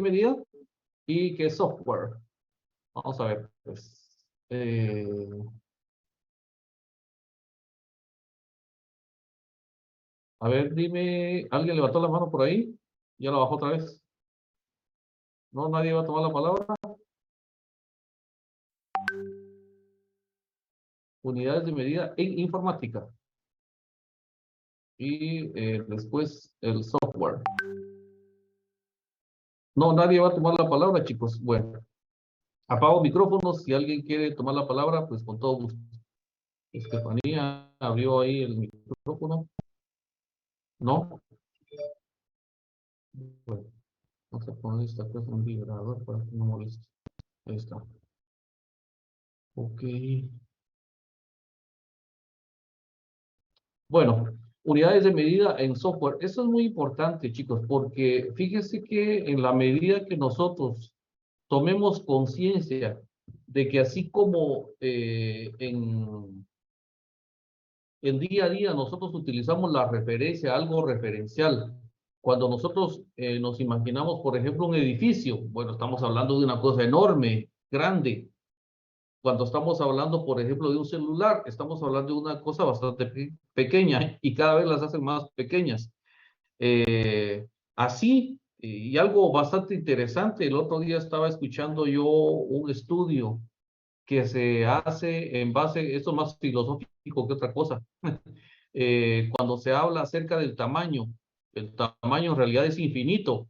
medida y qué es software. Vamos a ver, pues. A ver, dime, ¿alguien levantó la mano por ahí? ¿Ya la bajó otra vez? ¿No? ¿Nadie va a tomar la palabra? Unidades de medida en informática. Y después el software. No, nadie va a tomar la palabra, chicos. Bueno, apago micrófonos. Si alguien quiere tomar la palabra, pues con todo gusto. Estefanía abrió ahí el micrófono. ¿No? Bueno, vamos a poner esta cosa en vibrador para que no moleste. Ahí está. Ok. Bueno, unidades de medida en software. Eso es muy importante, chicos, porque fíjense que en la medida que nosotros tomemos conciencia de que así como en día a día nosotros utilizamos la referencia, algo referencial, cuando nosotros nos imaginamos, por ejemplo, un edificio, bueno, estamos hablando de una cosa enorme, grande. Cuando estamos hablando, por ejemplo, de un celular, estamos hablando de una cosa bastante pequeña y cada vez las hacen más pequeñas. Así, y algo bastante interesante, el otro día estaba escuchando yo un estudio que se hace en base, esto es más filosófico que otra cosa, cuando se habla acerca del tamaño, el tamaño en realidad es infinito,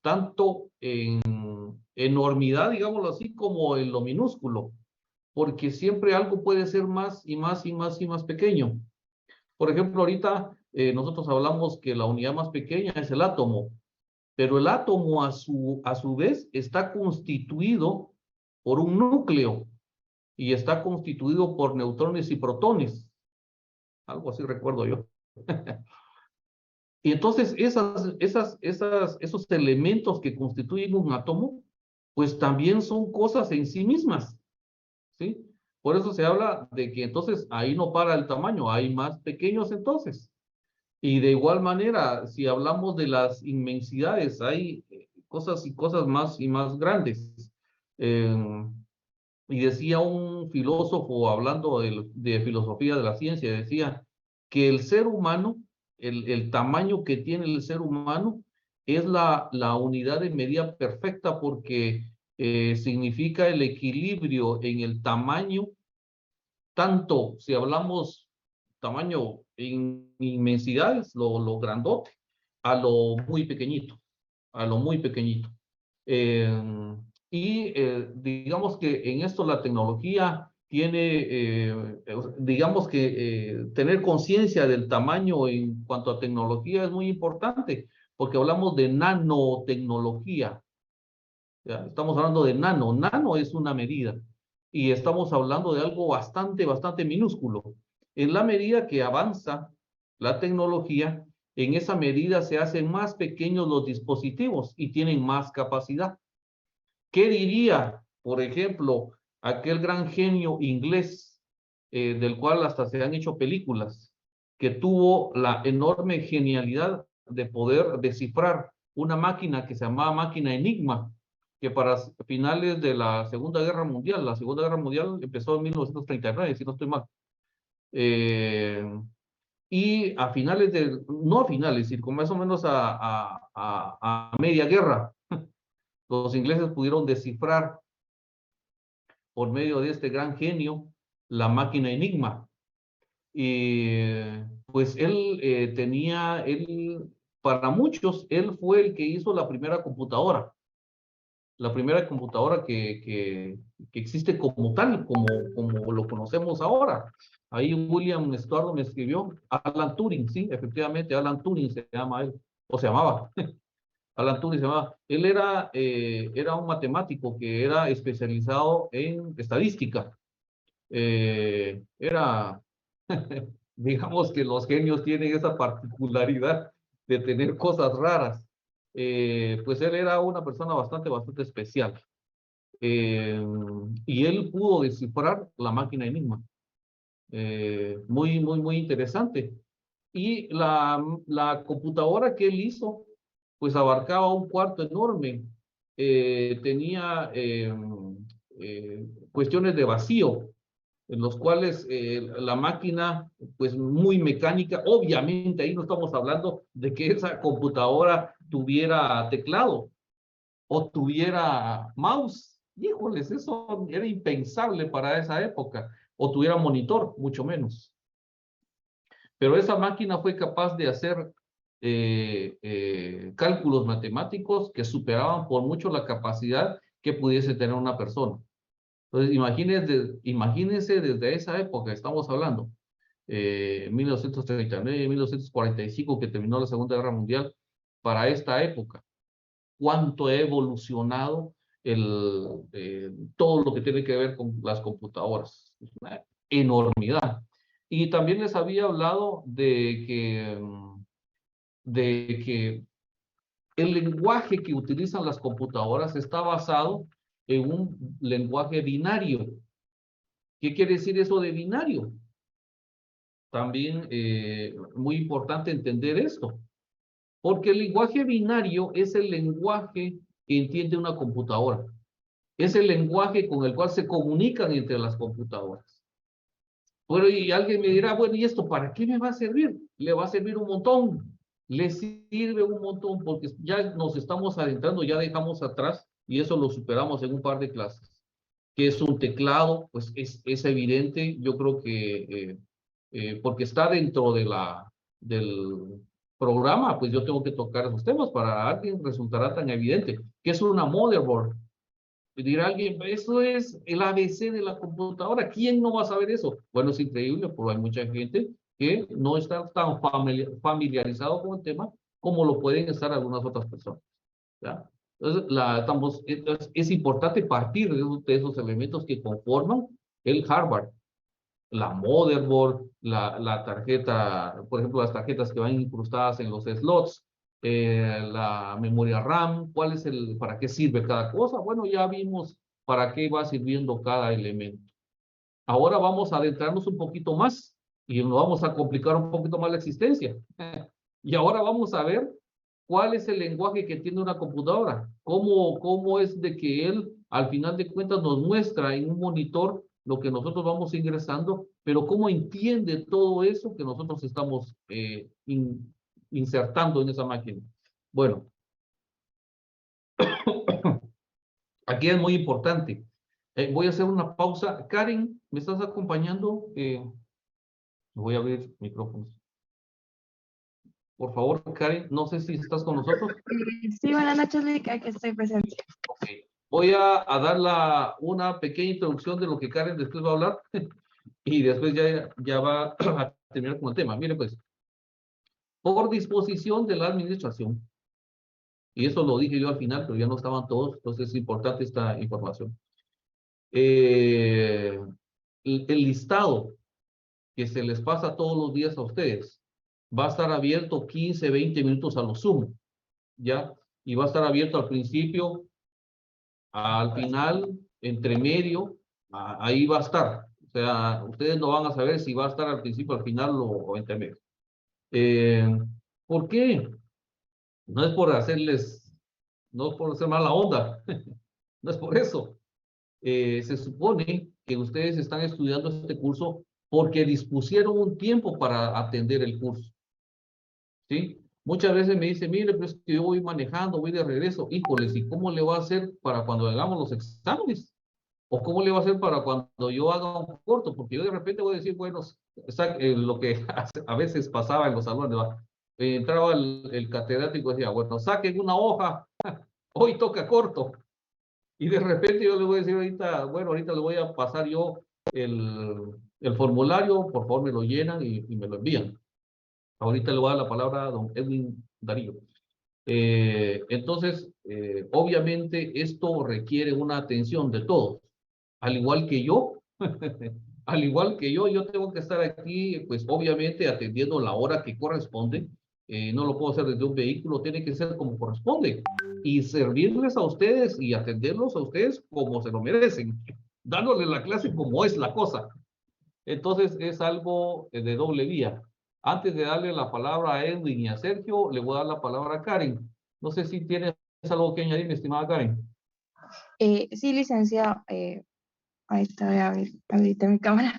tanto en enormidad, digámoslo así, como en lo minúsculo, porque siempre algo puede ser más y más y más y más pequeño. Por ejemplo, ahorita nosotros hablamos que la unidad más pequeña es el átomo, pero el átomo a su vez está constituido por un núcleo y está constituido por neutrones y protones, algo así recuerdo yo. Y entonces esos elementos que constituyen un átomo, pues también son cosas en sí mismas, ¿sí? Por eso se habla de que entonces ahí no para el tamaño, hay más pequeños entonces. Y de igual manera, si hablamos de las inmensidades, hay cosas y cosas más y más grandes. Eh, y decía un filósofo hablando de filosofía de la ciencia, decía que el ser humano, el tamaño que tiene el ser humano, es la unidad de medida perfecta porque significa el equilibrio en el tamaño, tanto si hablamos tamaño en inmensidades, lo grandote, a lo muy pequeñito, a lo muy pequeñito. Digamos que en esto la tecnología tiene, digamos que tener conciencia del tamaño en cuanto a tecnología es muy importante, porque hablamos de nanotecnología. ¿Ya? Estamos hablando de nano. Nano es una medida y estamos hablando de algo bastante, bastante minúsculo. En la medida que avanza la tecnología, en esa medida se hacen más pequeños los dispositivos y tienen más capacidad. ¿Qué diría, por ejemplo, aquel gran genio inglés, del cual hasta se han hecho películas, que tuvo la enorme genialidad de poder descifrar una máquina que se llamaba máquina Enigma, que para finales de la Segunda Guerra Mundial empezó en 1939, si no estoy mal. Eh, y a finales no a finales, sino más o menos a media guerra, los ingleses pudieron descifrar por medio de este gran genio la máquina Enigma. Y pues para muchos, él fue el que hizo la primera computadora que existe como tal, como lo conocemos ahora. Ahí William Stuart me escribió, Alan Turing, sí, efectivamente, Alan Turing se llama él, o se llamaba. Alan Turing se llamaba. Él era un matemático que era especializado en estadística. Era, digamos que los genios tienen esa particularidad de tener cosas raras. Pues él era una persona bastante, bastante especial. Eh, y él pudo descifrar la máquina Enigma. Muy, muy, muy interesante. Y la computadora que él hizo, pues abarcaba un cuarto enorme. tenía cuestiones de vacío, en los cuales la máquina, pues muy mecánica, obviamente ahí no estamos hablando de que esa computadora tuviera teclado o tuviera mouse. Híjoles, eso era impensable para esa época, o tuviera monitor, mucho menos. Pero esa máquina fue capaz de hacer cálculos matemáticos que superaban por mucho la capacidad que pudiese tener una persona. Entonces, imagínense desde esa época, estamos hablando, 1939, 1945, que terminó la Segunda Guerra Mundial, para esta época, cuánto ha evolucionado todo lo que tiene que ver con las computadoras. Es una enormidad. Y también les había hablado de que el lenguaje que utilizan las computadoras está basado en un lenguaje binario. ¿Qué quiere decir eso de binario? También muy importante entender esto, porque el lenguaje binario es el lenguaje que entiende una computadora. Es el lenguaje con el cual se comunican entre las computadoras. Bueno, y alguien me dirá, bueno, ¿y esto para qué me va a servir? Le va a servir un montón. Le sirve un montón porque ya nos estamos adentrando, ya dejamos atrás y eso lo superamos en un par de clases. ¿Qué es un teclado? Pues es evidente, yo creo que porque está dentro del programa, pues yo tengo que tocar esos temas. Para alguien resultará tan evidente. ¿Qué es una motherboard? Y dirá alguien, eso es el ABC de la computadora. ¿Quién no va a saber eso? Bueno, es increíble, porque hay mucha gente que no está tan familiarizado con el tema como lo pueden estar algunas otras personas. ¿Ya? Entonces, es importante partir de esos elementos que conforman el hardware. La motherboard, la tarjeta, por ejemplo, las tarjetas que van incrustadas en los slots, la memoria RAM, para qué sirve cada cosa. Bueno, ya vimos para qué va sirviendo cada elemento. Ahora vamos a adentrarnos un poquito más y nos vamos a complicar un poquito más la existencia. Y ahora vamos a ver cuál es el lenguaje que tiene una computadora. ¿Cómo es de que él, al final de cuentas, nos muestra en un monitor lo que nosotros vamos ingresando, pero cómo entiende todo eso que nosotros estamos insertando en esa máquina? Bueno, aquí es muy importante. Voy a hacer una pausa. Karen, ¿me estás acompañando? Voy a abrir micrófonos. Por favor, Karen, no sé si estás con nosotros. Sí, buenas noches, Lica, que estoy presente. Ok. Voy a dar una pequeña introducción de lo que Karen después va a hablar y después ya va a terminar con el tema. Mire, pues, por disposición de la administración, y eso lo dije yo al final, pero ya no estaban todos, entonces es importante esta información. El listado que se les pasa todos los días a ustedes va a estar abierto 15, 20 minutos a lo sumo, ¿ya? Y va a estar abierto al principio, al final, entre medio, ahí va a estar. O sea, ustedes no van a saber si va a estar al principio, al final o entre medio. ¿Por qué? No es por no es por hacer mala onda, no es por eso. Se supone que ustedes están estudiando este curso porque dispusieron un tiempo para atender el curso, ¿sí? Muchas veces me dicen, mire, pues que yo voy manejando, voy de regreso. Híjoles, ¿y cómo le va a hacer para cuando hagamos los exámenes? ¿O cómo le va a hacer para cuando yo haga un corto? Porque yo de repente voy a decir, bueno, lo que a veces pasaba en los salones, ¿va? Entraba el catedrático y decía, bueno, saquen una hoja, hoy toca corto. Y de repente yo le voy a decir ahorita, bueno, ahorita le voy a pasar yo el formulario, por favor me lo llenan y me lo envían. Ahorita le voy a dar la palabra a don Edwin Darío. Entonces, obviamente esto requiere una atención de todos, al igual que yo, al igual que yo tengo que estar aquí, pues obviamente atendiendo la hora que corresponde. No lo puedo hacer desde un vehículo, tiene que ser como corresponde y servirles a ustedes y atenderlos a ustedes como se lo merecen, dándoles la clase como es la cosa. Entonces es algo de doble vía. Antes de darle la palabra a Edwin y a Sergio, le voy a dar la palabra a Karen. No sé si tiene algo que añadir, mi estimada Karen? Sí, licenciado. Ahí está, voy a habilité mi cámara.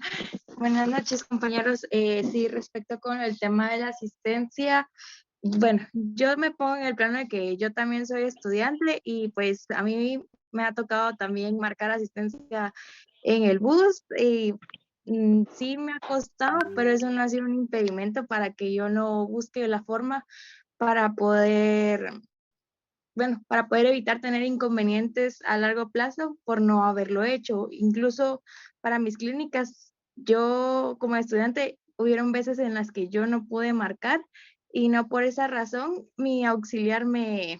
Buenas noches, compañeros. Sí, respecto con el tema de la asistencia, bueno, yo me pongo en el plano de que yo también soy estudiante y pues a mí me ha tocado también marcar asistencia en el bus y sí me ha costado, pero eso no ha sido un impedimento para que yo no busque la forma para poder, bueno, para poder evitar tener inconvenientes a largo plazo por no haberlo hecho. Incluso para mis clínicas, yo como estudiante, hubieron veces en las que yo no pude marcar y no por esa razón mi auxiliar me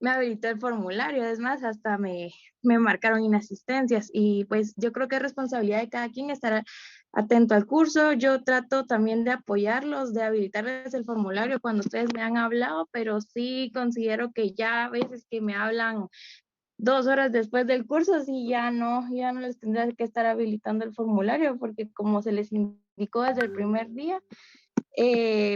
habilitó el formulario. Es más, hasta me marcaron inasistencias y pues yo creo que es responsabilidad de cada quien estar atento al curso. Yo trato también de apoyarlos, de habilitarles el formulario cuando ustedes me han hablado, pero sí considero que ya a veces que me hablan 2 horas después del curso, sí ya no les tendrá que estar habilitando el formulario porque como se les indicó desde el primer día,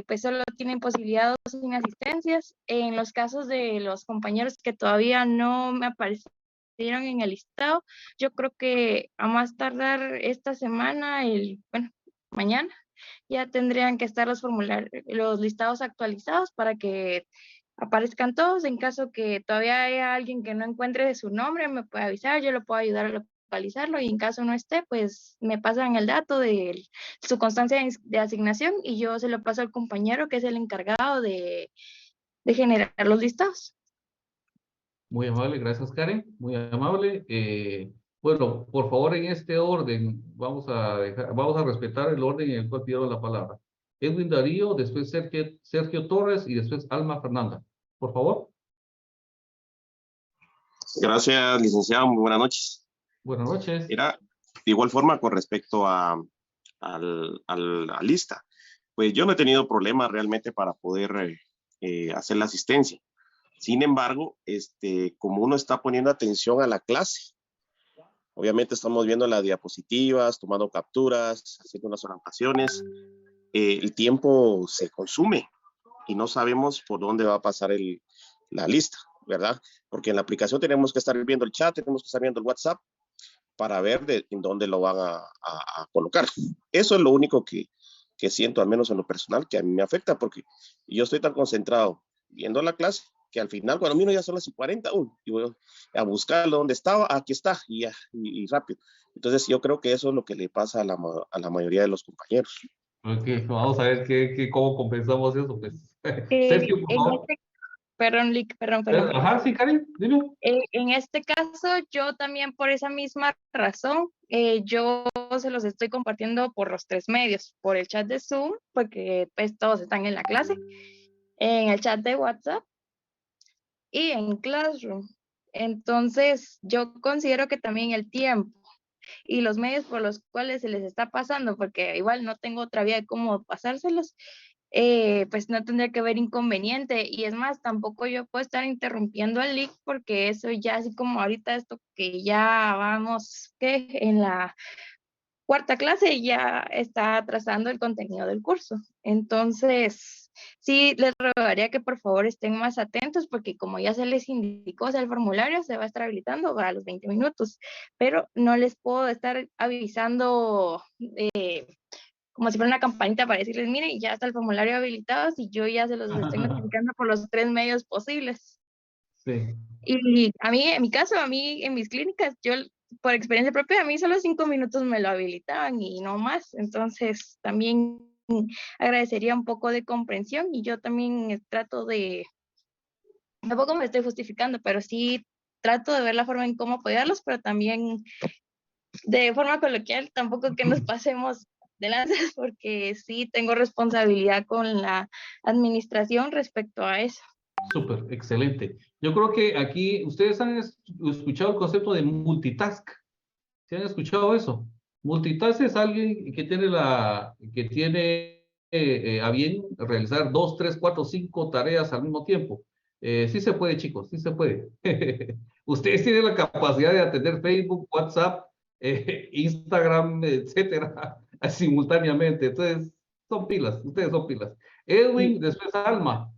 pues solo tienen posibilidad de sin asistencias. En los casos de los compañeros que todavía no me aparecieron en el listado, yo creo que a más tardar esta semana, bueno, mañana, ya tendrían que estar los formularios, los listados actualizados para que aparezcan todos. En caso que todavía haya alguien que no encuentre su nombre, me puede avisar, yo lo puedo ayudar a localizarlo y en caso no esté, pues me pasan el dato de su constancia de asignación y yo se lo paso al compañero que es el encargado de generar los listados. Muy amable, gracias Karen, muy amable. Bueno, por favor, en este orden, vamos a respetar el orden en el cual pido la palabra. Edwin Darío, después Sergio Torres y después Alma Fernanda. Por favor. Gracias, licenciado. Muy buenas noches. Buenas noches. Era de igual forma con respecto a la lista. Pues yo no he tenido problema realmente para poder hacer la asistencia. Sin embargo, como uno está poniendo atención a la clase, obviamente estamos viendo las diapositivas, tomando capturas, haciendo unas anotaciones, el tiempo se consume y no sabemos por dónde va a pasar la lista, ¿verdad? Porque en la aplicación tenemos que estar viendo el chat, tenemos que estar viendo el WhatsApp para ver en dónde lo van a colocar. Eso es lo único que siento, al menos en lo personal, que a mí me afecta, porque yo estoy tan concentrado viendo la clase que al final, cuando miro ya son las 40, y voy a buscarlo donde estaba, aquí está, y rápido. Entonces yo creo que eso es lo que le pasa a la mayoría de los compañeros. Ok, vamos a ver cómo compensamos eso, pues. En Sergio, por favor. este, perdón, Lick, perdón. Ajá, sí, Karen, dime. En este caso, yo también por esa misma razón, yo se los estoy compartiendo por los 3 medios, por el chat de Zoom, porque pues todos están en la clase, en el chat de WhatsApp y en Classroom. Entonces, yo considero que también el tiempo y los medios por los cuales se les está pasando, porque igual no tengo otra vía de cómo pasárselos, pues no tendría que haber inconveniente. Y es más, tampoco yo puedo estar interrumpiendo al leak porque eso ya así como ahorita esto que ya vamos, que en la cuarta clase ya está atrasando el contenido del curso. Entonces, sí, les rogaría que por favor estén más atentos porque como ya se les indicó, o sea, el formulario se va a estar habilitando a los 20 minutos, pero no les puedo estar avisando como si fuera una campanita para decirles, miren, ya está el formulario habilitado si yo ya se los estoy notificando por los 3 medios posibles. Sí. Y a mí, en mi caso, a mí en mis clínicas, yo por experiencia propia, a mí solo 5 minutos me lo habilitaban y no más. Entonces, también agradecería un poco de comprensión y yo también trato tampoco me estoy justificando, pero sí trato de ver la forma en cómo apoyarlos, pero también de forma coloquial, tampoco que nos pasemos de lanzas, porque sí tengo responsabilidad con la administración respecto a eso. Súper, excelente. Yo creo que aquí ustedes han escuchado el concepto de multitask. ¿Se han escuchado eso? Multitask es alguien que tiene a bien realizar 2, 3, 4, 5 tareas al mismo tiempo. Sí se puede, chicos, sí se puede. Ustedes tienen la capacidad de atender Facebook, WhatsApp, Instagram, etcétera, simultáneamente. Entonces, son pilas, ustedes son pilas. Edwin, después Alma.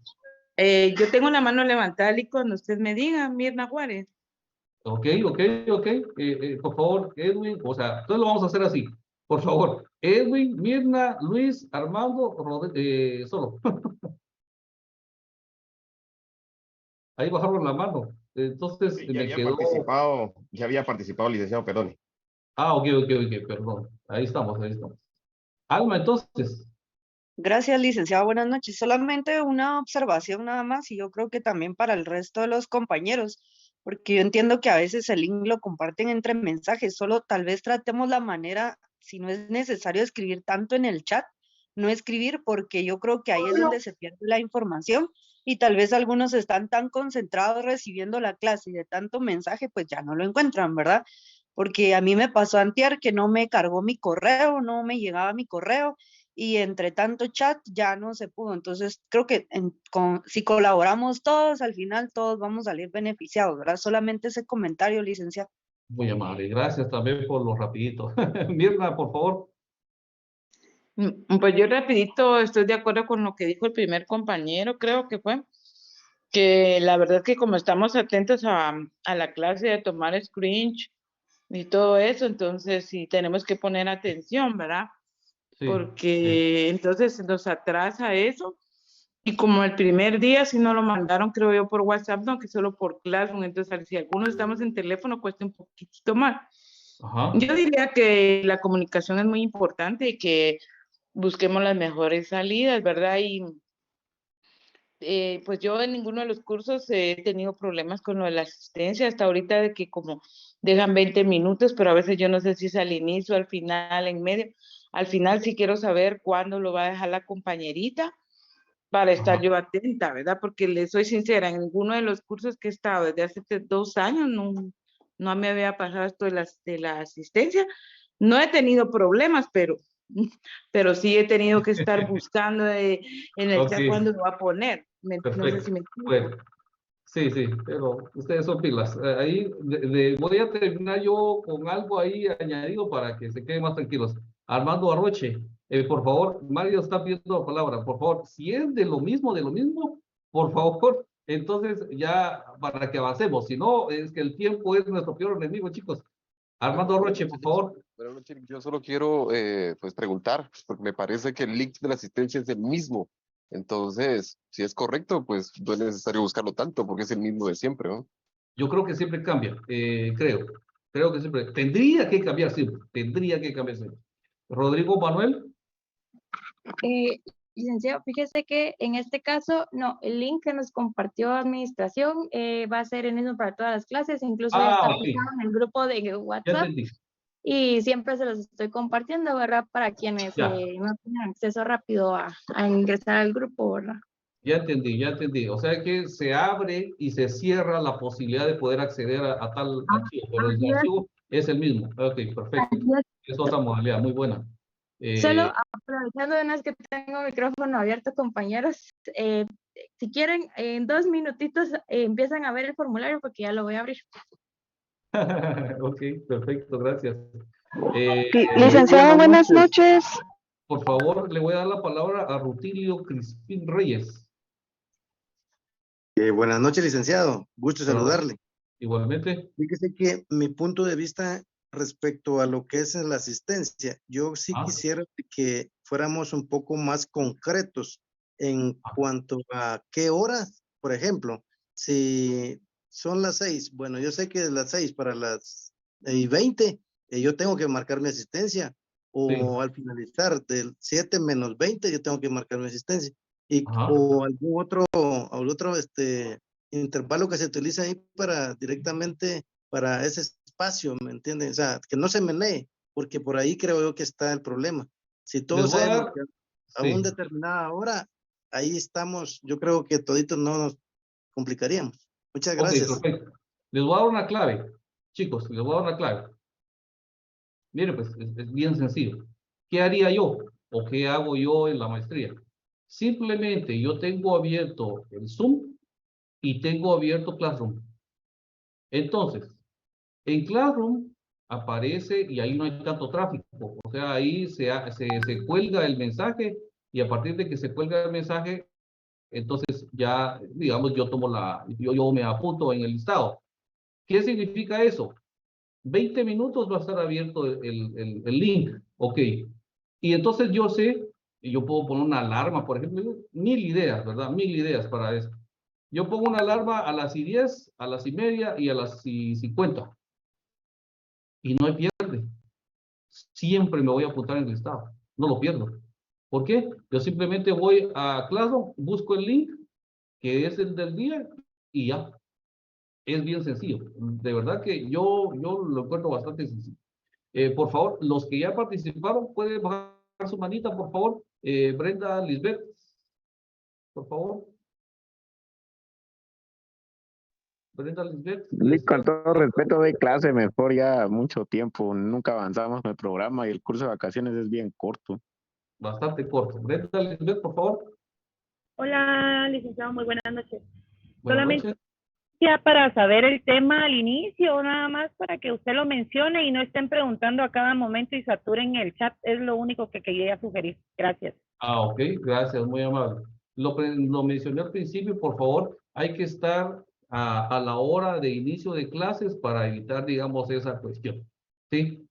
Yo tengo la mano levantada y cuando usted me diga, Mirna Juárez. Ok. Por favor, Edwin, o sea, entonces lo vamos a hacer así. Por favor, Edwin, Mirna, Luis, Armando, solo. Ahí bajaron la mano. Entonces Sí, me quedó. ya había participado, licenciado, perdón. Ah, ok, perdón. Ahí estamos. Alma, entonces. Gracias, licenciado. Buenas noches. Solamente una observación nada más y yo creo que también para el resto de los compañeros, porque yo entiendo que a veces el link lo comparten entre mensajes, solo tal vez tratemos la manera, si no es necesario escribir tanto en el chat, no escribir, porque yo creo que ahí es donde se pierde la información y tal vez algunos están tan concentrados recibiendo la clase y de tanto mensaje, pues ya no lo encuentran, ¿verdad? Porque a mí me pasó antier que no me cargó mi correo, no me llegaba mi correo y entre tanto chat ya no se pudo. Entonces, creo que si colaboramos todos, al final todos vamos a salir beneficiados, ¿verdad? Solamente ese comentario, licenciado. Muy amable. Gracias también por lo rapidito. Mirna, por favor. Pues yo rapidito estoy de acuerdo con lo que dijo el primer compañero, creo que fue, que la verdad que como estamos atentos a la clase de tomar screenshot y todo eso, entonces sí tenemos que poner atención, ¿verdad? Sí, Porque entonces nos atrasa eso. Y como el primer día sí nos lo mandaron, creo yo, por WhatsApp, no, que solo por Classroom, entonces si algunos estamos en teléfono cuesta un poquito más. Ajá. Yo diría que la comunicación es muy importante y que busquemos las mejores salidas, ¿verdad? Y pues yo en ninguno de los cursos he tenido problemas con lo de la asistencia, hasta ahorita de que como dejan 20 minutos, pero a veces yo no sé si es al inicio, al final, en medio. Al final sí quiero saber cuándo lo va a dejar la compañerita para estar Ajá. yo atenta, ¿verdad? Porque le soy sincera, en ninguno de los cursos que he estado desde hace 2 años no me había pasado esto de la asistencia. No he tenido problemas, pero sí he tenido que estar buscando en el chat Ok, cuándo lo va a poner. No sé si perfecto. me explico. Bueno, sí, pero ustedes son pilas. Ahí voy a terminar yo con algo ahí añadido para que se queden más tranquilos. Armando Arroche, por favor, Mario está pidiendo la palabra. Por favor, si es de lo mismo, por favor, entonces ya para que avancemos. Si no, es que el tiempo es nuestro peor enemigo, chicos. Armando Arroche, por favor. Buenas noches, yo solo quiero pues preguntar, porque me parece que el link de la asistencia es el mismo. Entonces, si es correcto, pues no es necesario buscarlo tanto, porque es el mismo de siempre, ¿no? Yo creo que siempre cambia, creo que siempre, tendría que cambiar siempre. Rodrigo Manuel, Licenciado, fíjese que en este caso, no, el link que nos compartió administración va a ser el mismo para todas las clases, incluso ya está ok, aplicado en el grupo de ya WhatsApp entendí, y siempre se los estoy compartiendo, ¿verdad? Para quienes ya, no tengan acceso rápido a ingresar al grupo, ¿verdad? ya entendí, o sea que se abre y se cierra la posibilidad de poder acceder a tal archivo, pero el Así es, archivo es el mismo, ok, perfecto, así es. es otra modalidad, muy buena. Solo aprovechando de una vez que tengo micrófono abierto, compañeros, si quieren, en 2 minutitos empiezan a ver el formulario porque ya lo voy a abrir. Ok, perfecto, gracias. Licenciado, buenas noches. Por favor, le voy a dar la palabra a Rutilio Crispín Reyes. Buenas noches, licenciado. Gusto saludarle. Igualmente. Fíjese que mi punto de vista respecto a lo que es la asistencia, yo sí quisiera que fuéramos un poco más concretos en cuanto a qué horas, por ejemplo, si son las 6, bueno, yo sé que es las 6 para las 20, yo tengo que marcar mi asistencia, o Sí. al finalizar del 7 menos 20, yo tengo que marcar mi asistencia, Ajá. o algún otro intervalo que se utiliza ahí para directamente para ese espacio, ¿me entienden? O sea, que no se menee, porque por ahí creo yo que está el problema. Si todos Les voy a sabemos dar- que a sí. una determinada hora, ahí estamos, yo creo que toditos no nos complicaríamos. Muchas Ok, gracias. perfecto. Les voy a dar una clave, chicos, les voy a dar una clave. Miren, pues es bien sencillo. ¿Qué haría yo o qué hago yo en la maestría? Simplemente yo tengo abierto el Zoom y tengo abierto Classroom. Entonces, en Classroom aparece y ahí no hay tanto tráfico. O sea, ahí se cuelga el mensaje y a partir de que se cuelga el mensaje, entonces ya, digamos, yo me apunto en el listado. ¿Qué significa eso? 20 minutos va a estar abierto el link, ok. Y entonces yo sé, y yo puedo poner una alarma, por ejemplo, 1000 ideas, ¿verdad? 1000 ideas para eso. Yo pongo una alarma a las 10, a las 10:30 y a las 50. Y no hay pierde. Siempre me voy a apuntar en el listado. No lo pierdo. ¿Por qué? Yo simplemente voy a Classroom, busco el link, que es el del día, y ya. Es bien sencillo. De verdad que yo lo encuentro bastante sencillo. Por favor, los que ya participaron, pueden bajar su manita, por favor. Brenda, Lisbeth, por favor. Brenda, Lisbeth. Con todo respeto, doy clase mejor ya mucho tiempo. Nunca avanzamos en el programa y el curso de vacaciones es bien corto. Bastante corto. Brenda, Lisbeth, por favor. Hola, licenciado, muy buenas noches. Buenas Solamente noches. ya para saber el tema al inicio, nada más para que usted lo mencione y no estén preguntando a cada momento y saturen el chat, es lo único que quería sugerir. Gracias. Ok, gracias, muy amable. Lo mencioné al principio, por favor, hay que estar a la hora de inicio de clases para evitar, digamos, esa cuestión, ¿sí?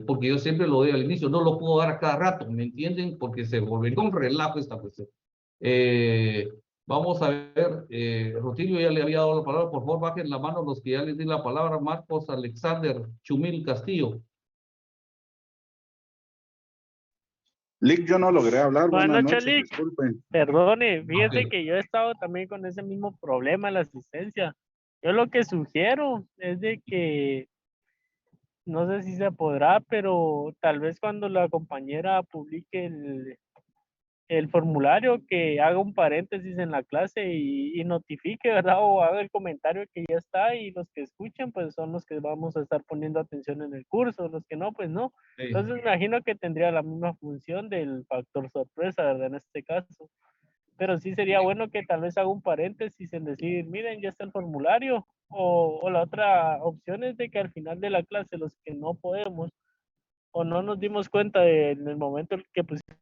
Porque yo siempre lo doy al inicio, no lo puedo dar a cada rato, ¿me entienden? Porque se volvería un relajo esta cuestión. Vamos a ver, Rutilio ya le había dado la palabra, por favor, bajen la mano los que ya les di la palabra. Marcos Alexander Chumil Castillo. Lick, yo no logré hablar. Buenas noches, Lick. Disculpen. Perdone, fíjese Ok. que yo he estado también con ese mismo problema en la asistencia. Yo lo que sugiero es de que, no sé si se podrá, pero tal vez cuando la compañera publique el formulario, que haga un paréntesis en la clase y notifique, ¿verdad? O haga el comentario que ya está, y los que escuchen, pues son los que vamos a estar poniendo atención en el curso, los que no, pues no. Sí. Entonces me imagino que tendría la misma función del factor sorpresa, ¿verdad? En este caso. Pero sí sería bueno que tal vez haga un paréntesis en decir, miren, ya está el formulario. O la otra opción es de que al final de la clase, los que no podemos o no nos dimos cuenta en el momento que pusimos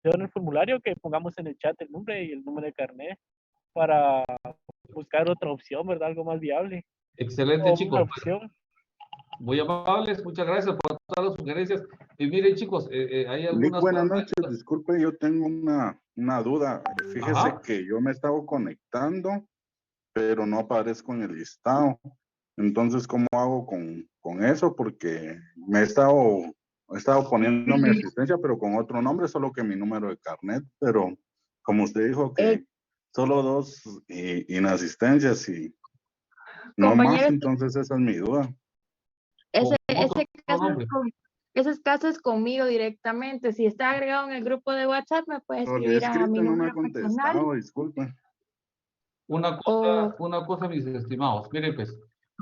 en el formulario, que pongamos en el chat el nombre y el número de carnet para buscar otra opción, ¿verdad? Algo más viable. Excelente, O chicos. una opción. Muy amables, muchas gracias por todas las sugerencias. Y miren, chicos, hay algunas... Lick, buenas noches. Disculpe, yo tengo una duda. Fíjese Ajá. que yo me he estado conectando, pero no aparezco en el listado. Entonces, ¿cómo hago con eso? Porque he estado poniendo mi asistencia, pero con otro nombre, solo que mi número de carnet. Pero como usted dijo que solo 2 inasistencias y no más, entonces esa es mi duda. Ese caso es conmigo directamente. Si está agregado en el grupo de WhatsApp, me puede escribir a mi no me número ha contestado, personal. disculpe. Una cosa, mis estimados. Miren, pues,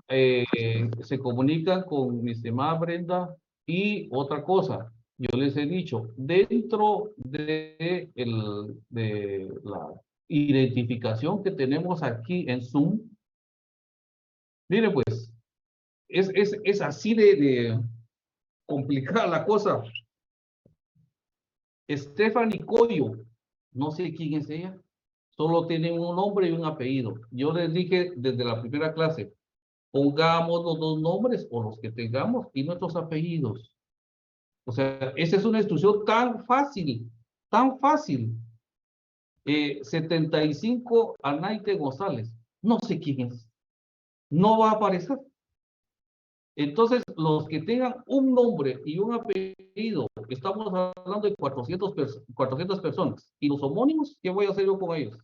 se comunican con mi estimada Brenda. Y otra cosa, yo les he dicho, dentro de la identificación que tenemos aquí en Zoom, miren, pues, es así de complicada la cosa. Stephanie Coyo, no sé quién es ella, solo tienen un nombre y un apellido. Yo les dije desde la primera clase, pongamos los 2 nombres o los que tengamos y nuestros apellidos. O sea, esa es una instrucción tan fácil, tan fácil. 75 Anaite González, no sé quién es, no va a aparecer. Entonces, los que tengan un nombre y un apellido, estamos hablando de 400 personas. ¿Y los homónimos? ¿Qué voy a hacer yo con ellos?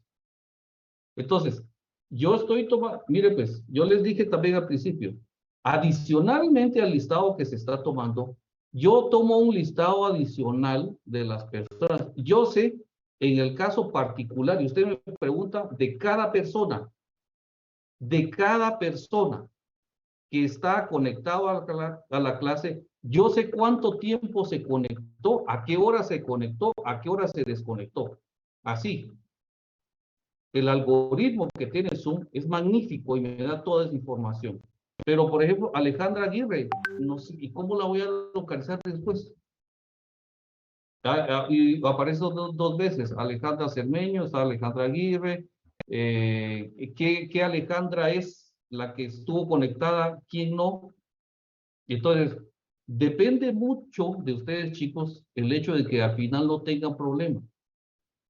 Entonces, yo estoy tomando, mire pues, yo les dije también al principio, adicionalmente al listado que se está tomando, yo tomo un listado adicional de las personas. Yo sé, en el caso particular, y usted me pregunta de cada persona que está conectado a la clase, yo sé cuánto tiempo se conectó, a qué hora se conectó, a qué hora se desconectó. Así. El algoritmo que tiene Zoom es magnífico y me da toda esa información. Pero, por ejemplo, Alejandra Aguirre, no sé, ¿y cómo la voy a localizar después? Y aparece 2 veces, Alejandra Cermeño, está Alejandra Aguirre, qué Alejandra es la que estuvo conectada, quién no. Entonces, depende mucho de ustedes, chicos, el hecho de que al final no tengan problema.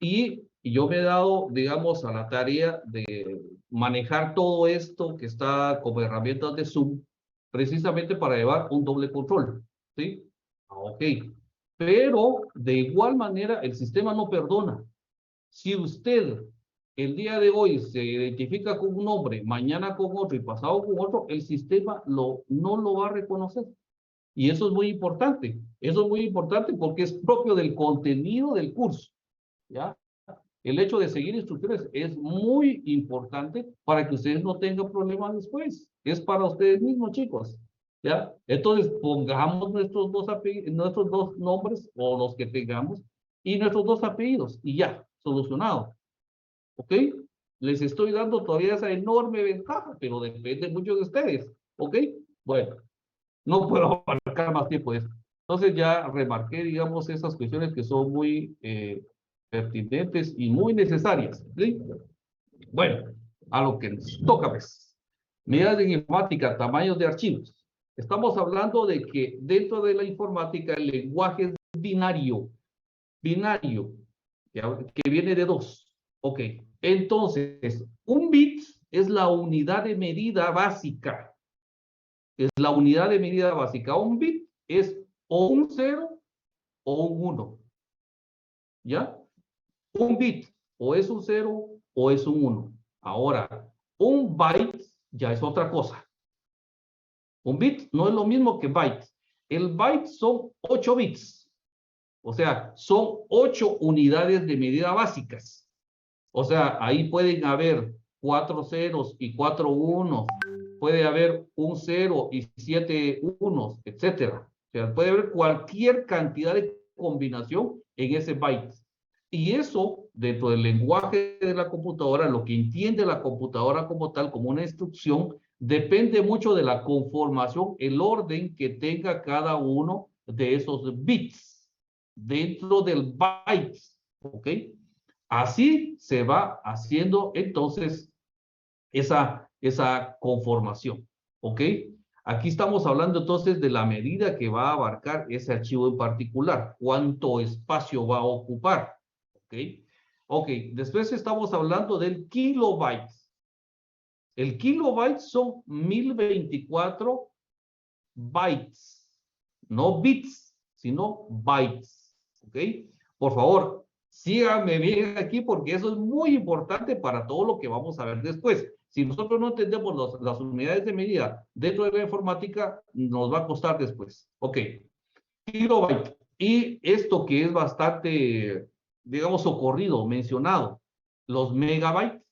Y yo me he dado, digamos, a la tarea de manejar todo esto que está como herramientas de Zoom, precisamente para llevar un doble control, ¿sí? Ok. Pero, de igual manera, el sistema no perdona. Si usted el día de hoy se identifica con un nombre, mañana con otro y pasado con otro, el sistema no lo va a reconocer. Y eso es muy importante. Eso es muy importante porque es propio del contenido del curso. ¿Ya? El hecho de seguir instrucciones es muy importante para que ustedes no tengan problemas después. Es para ustedes mismos, chicos. ¿Ya? Entonces, pongamos nuestros dos nombres o los que tengamos y nuestros dos apellidos y ya, solucionado. ¿Ok? Les estoy dando todavía esa enorme ventaja, pero depende mucho de ustedes. ¿Ok? Bueno, no puedo abarcar más tiempo de esto. Entonces ya remarqué, digamos, esas cuestiones que son muy pertinentes y muy necesarias. ¿Sí? Bueno, a lo que nos toca, pues. Medidas de informática, tamaños de archivos. Estamos hablando de que dentro de la informática el lenguaje es binario. Binario, que viene de 2. Ok, entonces, un bit es la unidad de medida básica. Es la unidad de medida básica. Un bit es o un 0 o un 1. ¿Ya? Un bit o es un 0 o es un 1. Ahora, un byte ya es otra cosa. Un bit no es lo mismo que byte. El byte son 8 bits. O sea, son 8 unidades de medida básicas. O sea, ahí pueden haber 4 ceros y 4 unos. Puede haber un 0 y 7 unos, etcétera. O sea, puede haber cualquier cantidad de combinación en ese byte. Y eso, dentro del lenguaje de la computadora, lo que entiende la computadora como tal, como una instrucción, depende mucho de la conformación, el orden que tenga cada uno de esos bits dentro del byte. ¿Ok? Así se va haciendo entonces esa conformación. ¿Ok? Aquí estamos hablando entonces de la medida que va a abarcar ese archivo en particular. ¿Cuánto espacio va a ocupar? ¿Ok? Ok, después estamos hablando del kilobyte. El kilobyte son 1024 bytes. No bits, sino bytes. ¿Ok? Por favor, síganme bien aquí porque eso es muy importante para todo lo que vamos a ver después. Si nosotros no entendemos las unidades de medida dentro de la informática, nos va a costar después. Ok, kilobyte. Y esto que es bastante, digamos, socorrido, mencionado, los megabytes.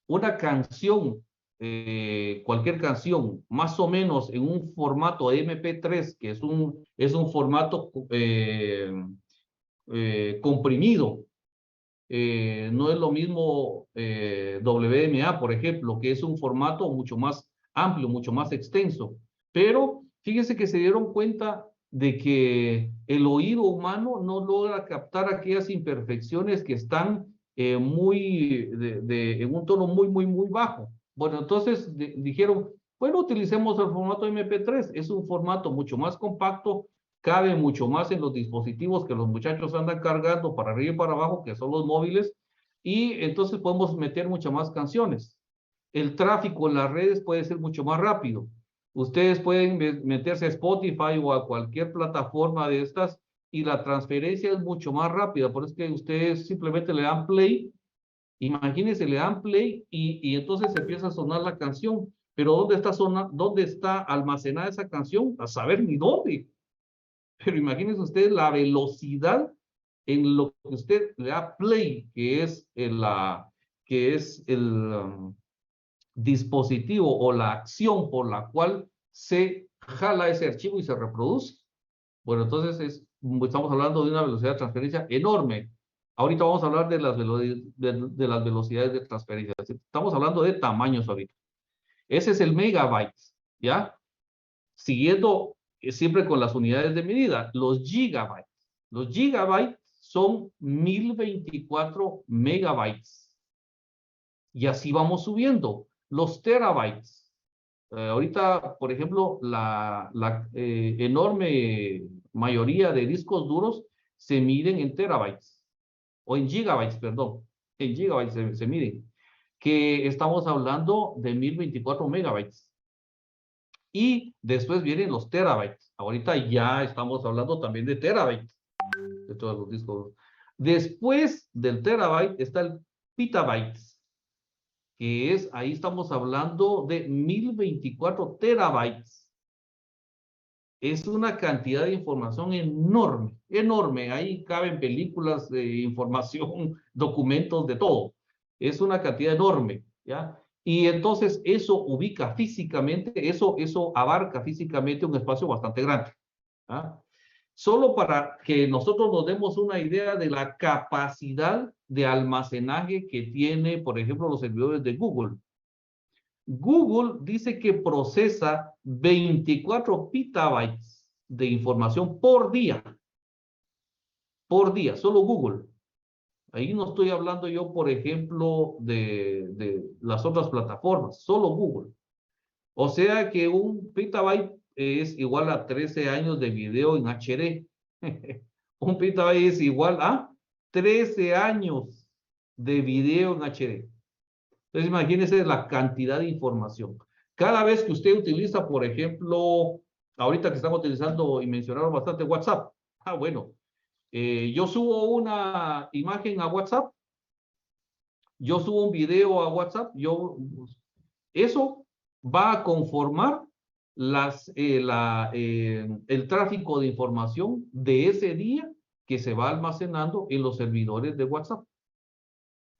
Una canción, cualquier canción, más o menos en un formato MP3, que es un formato comprimido. No es lo mismo WMA, por ejemplo, que es un formato mucho más amplio, mucho más extenso. Pero fíjense que se dieron cuenta de que el oído humano no logra captar aquellas imperfecciones que están en un tono muy, muy, muy bajo. Bueno, entonces dijeron, bueno, utilicemos el formato MP3. Es un formato mucho más compacto, cabe mucho más en los dispositivos que los muchachos andan cargando para arriba y para abajo, que son los móviles, y entonces podemos meter muchas más canciones. El tráfico en las redes puede ser mucho más rápido. Ustedes pueden meterse a Spotify o a cualquier plataforma de estas y la transferencia es mucho más rápida. Por eso es que ustedes simplemente le dan play. Imagínense, le dan play y entonces empieza a sonar la canción. Pero ¿dónde está almacenada esa canción? A saber ni dónde. Pero imagínense ustedes la velocidad en lo que usted le da play, que es el dispositivo o la acción por la cual se jala ese archivo y se reproduce. Bueno, entonces estamos hablando de una velocidad de transferencia enorme. Ahorita vamos a hablar de las velocidades de transferencia. Estamos hablando de tamaños ahorita. Ese es el megabyte, ¿ya? Siguiendo siempre con las unidades de medida, los gigabytes. Los gigabytes son 1024 megabytes. Y así vamos subiendo los terabytes. Ahorita, por ejemplo, la enorme mayoría de discos duros se miden en terabytes, o en gigabytes, perdón, en gigabytes se miden, que estamos hablando de 1024 megabytes. Y después vienen los terabytes. Ahorita ya estamos hablando también de terabytes, de todos los discos. Después del terabyte está el petabytes, que es, ahí estamos hablando de 1024 terabytes. Es una cantidad de información enorme, enorme. Ahí caben películas, información, documentos, de todo. Es una cantidad enorme, ¿ya? Y entonces eso ubica físicamente, eso abarca físicamente un espacio bastante grande, ¿ah? Solo para que nosotros nos demos una idea de la capacidad de almacenaje que tiene, por ejemplo, los servidores de Google. Google dice que procesa 24 petabytes de información por día. Por día, solo Google. Ahí no estoy hablando yo, por ejemplo, de las otras plataformas, solo Google. O sea que un petabyte es igual a 13 años de video en HD. Un petabyte es igual a 13 años de video en HD. Entonces, imagínense la cantidad de información. Cada vez que usted utiliza, por ejemplo, ahorita que estamos utilizando y mencionaron bastante WhatsApp. Bueno, yo subo una imagen a WhatsApp, yo subo un video a WhatsApp, eso va a conformar el tráfico de información de ese día que se va almacenando en los servidores de WhatsApp.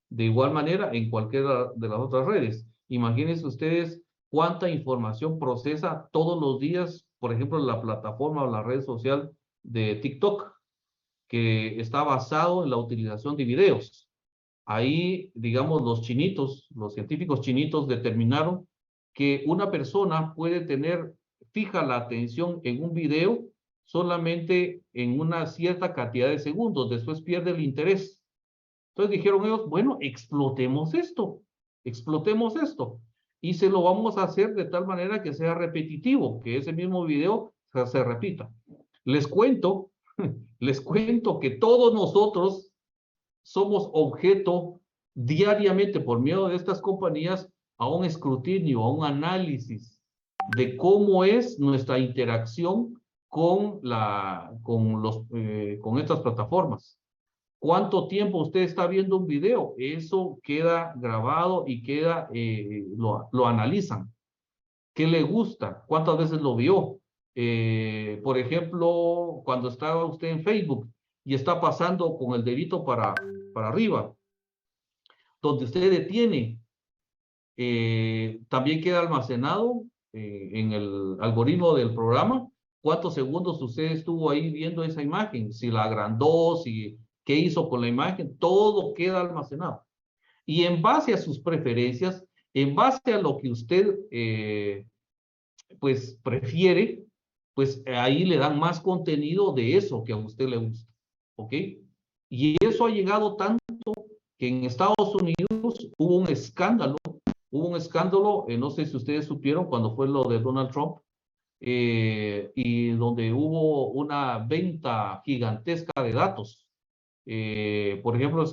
De igual manera, en cualquiera de las otras redes. Imagínense ustedes cuánta información procesa todos los días, por ejemplo, la plataforma o la red social de TikTok, que está basado en la utilización de videos. Ahí, digamos, los científicos chinitos determinaron que una persona puede tener fija la atención en un video solamente en una cierta cantidad de segundos, después pierde el interés. Entonces dijeron ellos, bueno, explotemos esto, y se lo vamos a hacer de tal manera que sea repetitivo, que ese mismo video se repita. Les cuento que todos nosotros somos objeto diariamente, por medio de estas compañías, a un escrutinio, a un análisis de cómo es nuestra interacción con estas plataformas. ¿Cuánto tiempo usted está viendo un video? Eso queda grabado y lo analizan. ¿Qué le gusta? ¿Cuántas veces lo vio? Por ejemplo, cuando estaba usted en Facebook y está pasando con el dedito para arriba, donde usted detiene, también queda almacenado en el algoritmo del programa cuántos segundos usted estuvo ahí viendo esa imagen, si la agrandó, qué hizo con la imagen, todo queda almacenado. Y en base a sus preferencias, en base a lo que usted pues prefiere, pues ahí le dan más contenido de eso que a usted le gusta, ¿ok? Y eso ha llegado tanto que en Estados Unidos hubo un escándalo, no sé si ustedes supieron cuando fue lo de Donald Trump, y donde hubo una venta gigantesca de datos. Por ejemplo,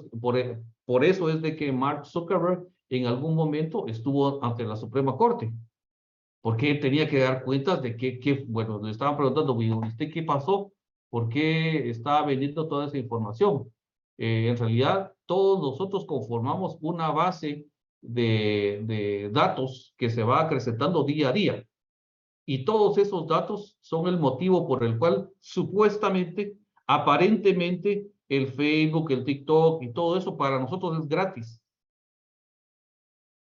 por eso es de que Mark Zuckerberg en algún momento estuvo ante la Suprema Corte, porque tenía que dar cuentas de bueno, le estaban preguntando, ¿usted qué pasó? ¿Por qué estaba vendiendo toda esa información? En realidad, todos nosotros conformamos una base de datos que se va acrecentando día a día. Y todos esos datos son el motivo por el cual supuestamente, aparentemente, el Facebook, el TikTok y todo eso para nosotros es gratis.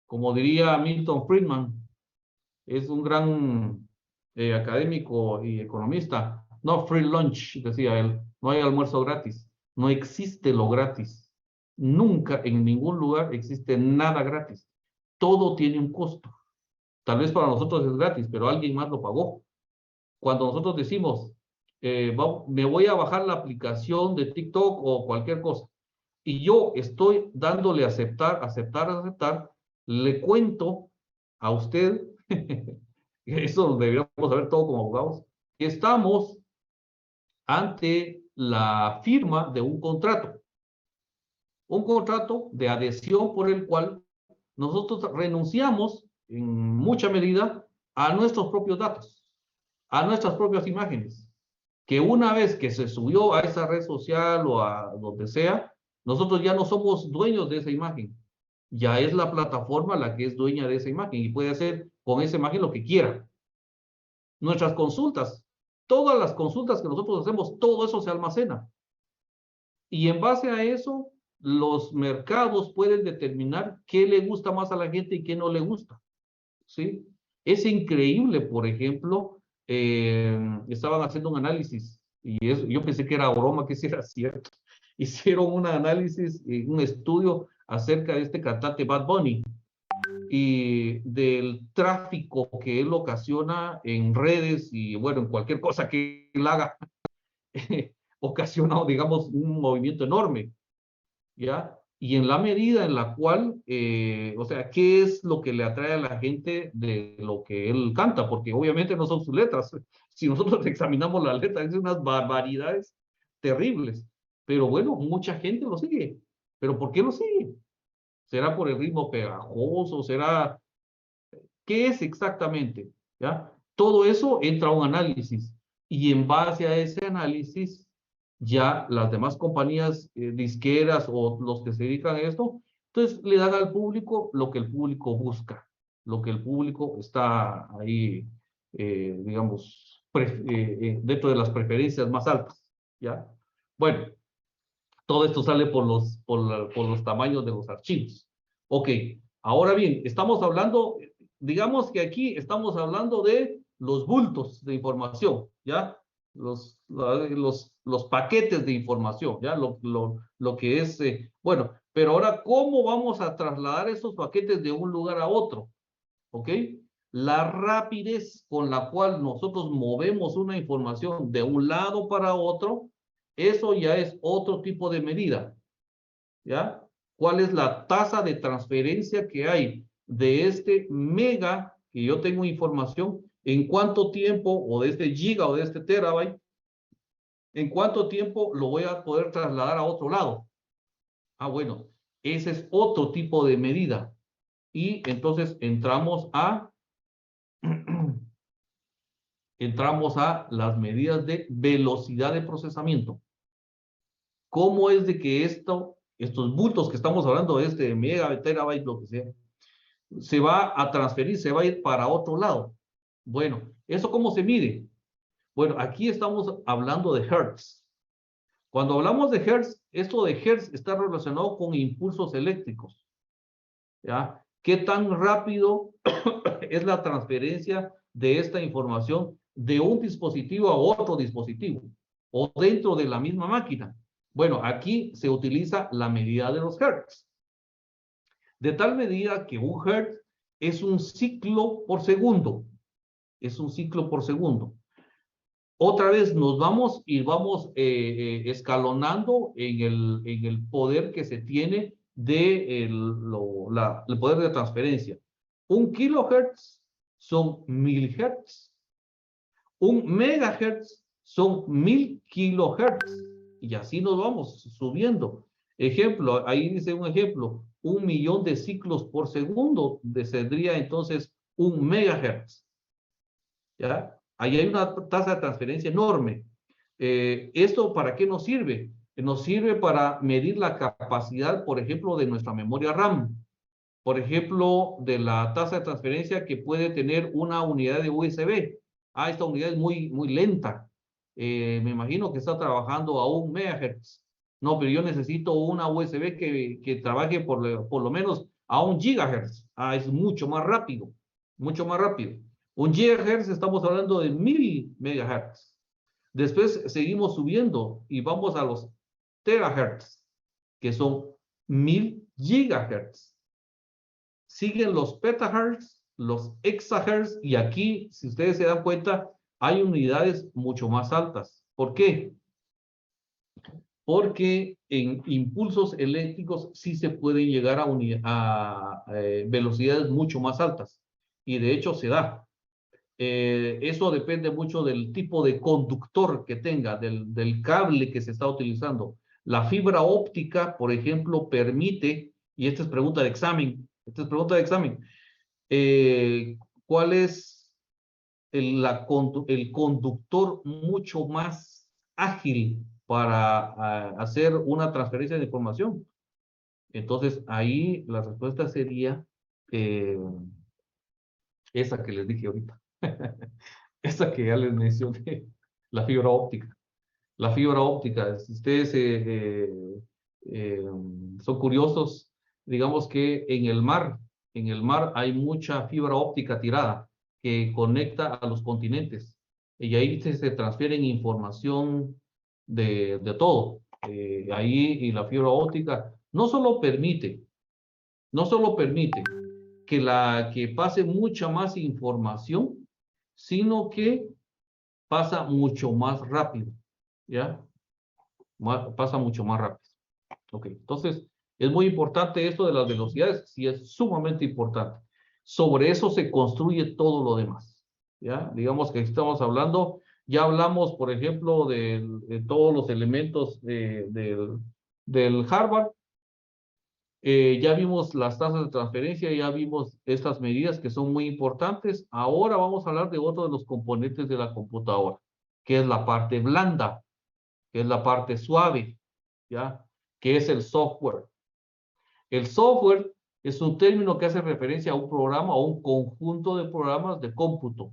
Como diría Milton Friedman, es un gran académico y economista. No free lunch, decía él, no hay almuerzo gratis, no existe lo gratis. Nunca en ningún lugar existe nada gratis. Todo tiene un costo. Tal vez para nosotros es gratis, pero alguien más lo pagó. Cuando nosotros decimos, me voy a bajar la aplicación de TikTok o cualquier cosa, y yo estoy dándole a aceptar, Le cuento a usted, eso deberíamos saber todo como abogados, que estamos ante la firma de un contrato de adhesión por el cual nosotros renunciamos en mucha medida a nuestros propios datos, a nuestras propias imágenes, que una vez que se subió a esa red social o a donde sea, nosotros ya no somos dueños de esa imagen, ya es la plataforma la que es dueña de esa imagen y puede hacer con esa imagen lo que quiera. Nuestras consultas, todas las consultas que nosotros hacemos, todo eso se almacena. Y en base a eso, los mercados pueden determinar qué le gusta más a la gente y qué no le gusta. ¿Sí? Es increíble, por ejemplo, estaban haciendo un análisis, y yo pensé que era broma, que sí era cierto. Hicieron un análisis, un estudio acerca de este cantante Bad Bunny y del tráfico que él ocasiona en redes y, bueno, en cualquier cosa que él haga, ocasiona, digamos, un movimiento enorme, ¿ya? Y en la medida en la cual, o sea, ¿qué es lo que le atrae a la gente de lo que él canta? Porque obviamente no son sus letras. Si nosotros examinamos las letras, es unas barbaridades terribles. Pero bueno, mucha gente lo sigue. ¿Pero por qué lo sigue? ¿Será por el ritmo pegajoso? ¿Será? ¿Qué es exactamente? ¿Ya? Todo eso entra a un análisis. Y en base a ese análisis, ya las demás compañías disqueras o los que se dedican a esto, entonces le dan al público lo que el público busca, lo que el público está ahí, digamos, dentro de las preferencias más altas, ¿ya? Bueno, todo esto sale por los tamaños de los archivos. Ok, ahora bien, estamos hablando, digamos que aquí estamos hablando de los bultos de información, ¿ya? Los paquetes de información, ¿ya? Lo que es, bueno, pero ahora, ¿cómo vamos a trasladar esos paquetes de un lugar a otro? ¿Ok? La rapidez con la cual nosotros movemos una información de un lado para otro, eso ya es otro tipo de medida, ¿ya? ¿Cuál es la tasa de transferencia que hay de este mega que yo tengo información? ¿En cuánto tiempo, o de este giga o de este terabyte, en cuánto tiempo lo voy a poder trasladar a otro lado? Ah, bueno, ese es otro tipo de medida. Y entonces entramos a las medidas de velocidad de procesamiento. ¿Cómo es de que estos bultos que estamos hablando de este mega, terabyte, lo que sea, se va a transferir, se va a ir para otro lado? Bueno, ¿eso cómo se mide? Bueno, aquí estamos hablando de hertz. Cuando hablamos de hertz, esto de hertz está relacionado con impulsos eléctricos, ¿ya? ¿Qué tan rápido es la transferencia de esta información de un dispositivo a otro dispositivo o dentro de la misma máquina? Bueno, aquí se utiliza la medida de los hertz. De tal medida que un hertz es un ciclo por segundo. Es un ciclo por segundo. Otra vez nos vamos y vamos escalonando en el poder que se tiene de el poder de transferencia. Un kilohertz son 1000 hertz. Un megahertz son 1000 kilohertz. Y así nos vamos subiendo. Ejemplo, ahí dice un ejemplo, 1.000.000 de ciclos por segundo sería entonces 1 megahertz. ¿Ya? Ahí hay una tasa de transferencia enorme. ¿Esto para qué nos sirve? Nos sirve para medir la capacidad, por ejemplo, de nuestra memoria RAM. Por ejemplo, de la tasa de transferencia que puede tener una unidad de USB. Ah, esta unidad es muy lenta. Me imagino que está trabajando a 1 megahertz. No, pero yo necesito una USB que trabaje por lo menos a 1 gigahertz. Ah, es mucho más rápido. Mucho más rápido. 1 gigahertz estamos hablando de 1000 megahertz. Después seguimos subiendo y vamos a los terahertz, que son 1000 gigahertz. Siguen los petahertz, los exahertz, y aquí, si ustedes se dan cuenta, hay unidades mucho más altas. ¿Por qué? porque en impulsos eléctricos sí se pueden llegar a velocidades mucho más altas, y de hecho se da. Eso depende mucho del tipo de conductor que tenga, del cable que se está utilizando. La fibra óptica, por ejemplo, permite, y esta es pregunta de examen, ¿cuál es el conductor mucho más ágil para hacer una transferencia de información? Entonces, ahí la respuesta sería esa que les dije ahorita. Esa que ya les mencioné, la fibra óptica. La fibra óptica, si ustedes son curiosos, digamos que en el mar hay mucha fibra óptica tirada que conecta a los continentes, y ahí se transfieren información de todo. Ahí, y la fibra óptica no solo permite que pase mucha más información, sino que pasa mucho más rápido, ¿ya? Pasa mucho más rápido. Ok, entonces, es muy importante esto de las velocidades, sí es sumamente importante. Sobre eso se construye todo lo demás, ¿ya? Digamos que estamos hablando, ya hablamos, por ejemplo, de todos los elementos del Harvard. Ya vimos las tasas de transferencia, ya vimos estas medidas que son muy importantes. Ahora vamos a hablar de otro de los componentes de la computadora, que es la parte blanda, que es la parte suave, ¿ya? Que es el software. El software es un término que hace referencia a un programa o un conjunto de programas de cómputo,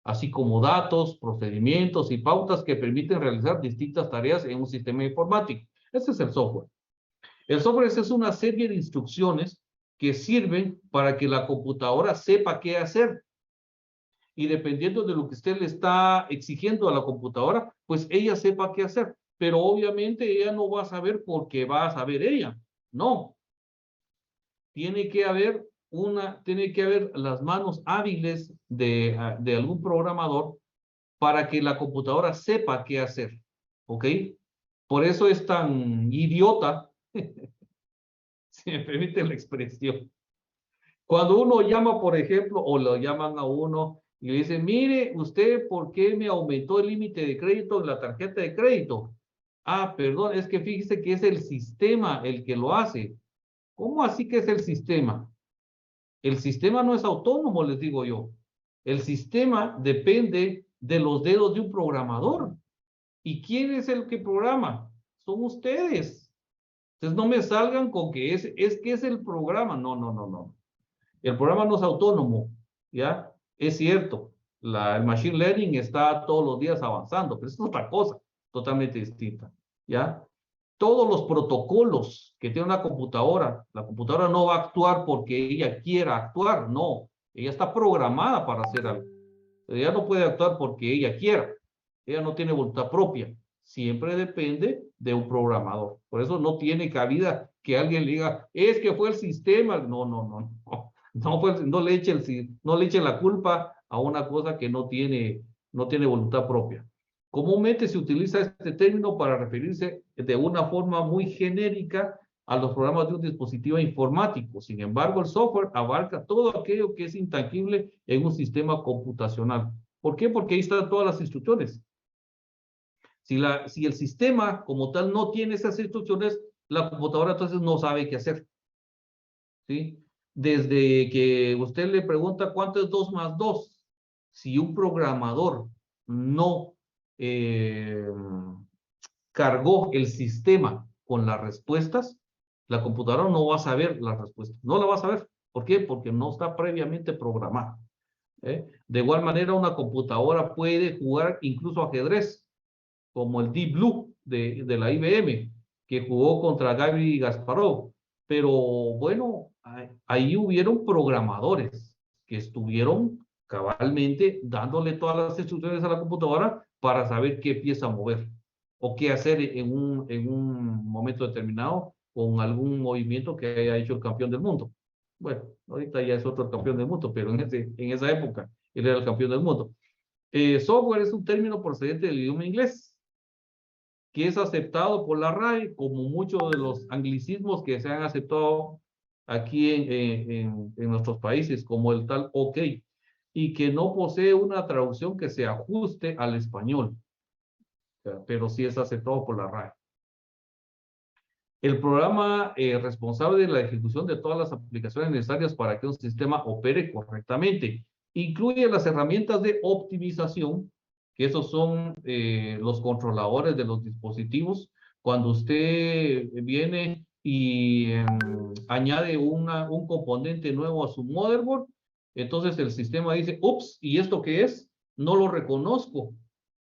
así como datos, procedimientos y pautas que permiten realizar distintas tareas en un sistema informático. Ese es el software. El software es una serie de instrucciones que sirven para que la computadora sepa qué hacer. Y dependiendo de lo que usted le está exigiendo a la computadora, pues ella sepa qué hacer. Pero obviamente ella no va a saber porque va a saber ella. No. Tiene que haber las manos hábiles de algún programador para que la computadora sepa qué hacer. ¿Ok? Por eso es tan idiota, si me permite la expresión. Cuando uno llama, por ejemplo, o lo llaman a uno y le dicen, mire, usted, ¿por qué me aumentó el límite de crédito en la tarjeta de crédito? Ah, perdón, es que fíjese que es el sistema el que lo hace. ¿Cómo así que es el sistema? El sistema no es autónomo, les digo yo. El sistema depende de los dedos de un programador. ¿Y quién es el que programa? Son ustedes. Entonces no me salgan con que es el programa. No. El programa no es autónomo, ¿ya? Es cierto, el machine learning está todos los días avanzando, pero es otra cosa totalmente distinta, ¿ya? Todos los protocolos que tiene una computadora, la computadora no va a actuar porque ella quiera actuar, no. Ella está programada para hacer algo. Ella no puede actuar porque ella quiera. Ella no tiene voluntad propia. Siempre depende de un programador. Por eso no tiene cabida que alguien le diga, es que fue el sistema. No. No le eche la culpa a una cosa que no tiene voluntad propia. Comúnmente se utiliza este término para referirse de una forma muy genérica a los programas de un dispositivo informático. Sin embargo, el software abarca todo aquello que es intangible en un sistema computacional. ¿Por qué? Porque ahí están todas las instrucciones. Si el sistema como tal no tiene esas instrucciones, la computadora entonces no sabe qué hacer. ¿Sí? Desde que usted le pregunta cuánto es 2 más 2, si un programador no cargó el sistema con las respuestas, la computadora no va a saber las respuestas. No la va a saber. ¿Por qué? Porque no está previamente programada. De igual manera, una computadora puede jugar incluso ajedrez, como el Deep Blue de la IBM, que jugó contra Garry Kasparov. Pero bueno, ahí hubieron programadores que estuvieron cabalmente dándole todas las instrucciones a la computadora para saber qué pieza mover o qué hacer en un momento determinado con algún movimiento que haya hecho el campeón del mundo. Bueno, ahorita ya es otro campeón del mundo, pero en esa época él era el campeón del mundo. Software es un término procedente del idioma inglés. que es aceptado por la RAE, como muchos de los anglicismos que se han aceptado aquí en nuestros países, como el tal OK, y que no posee una traducción que se ajuste al español, pero sí es aceptado por la RAE. El programa responsable de la ejecución de todas las aplicaciones necesarias para que un sistema opere correctamente. Incluye las herramientas de optimización, que esos son los controladores de los dispositivos. Cuando usted viene y añade un componente nuevo a su motherboard, entonces el sistema dice, ups, ¿y esto qué es? No lo reconozco.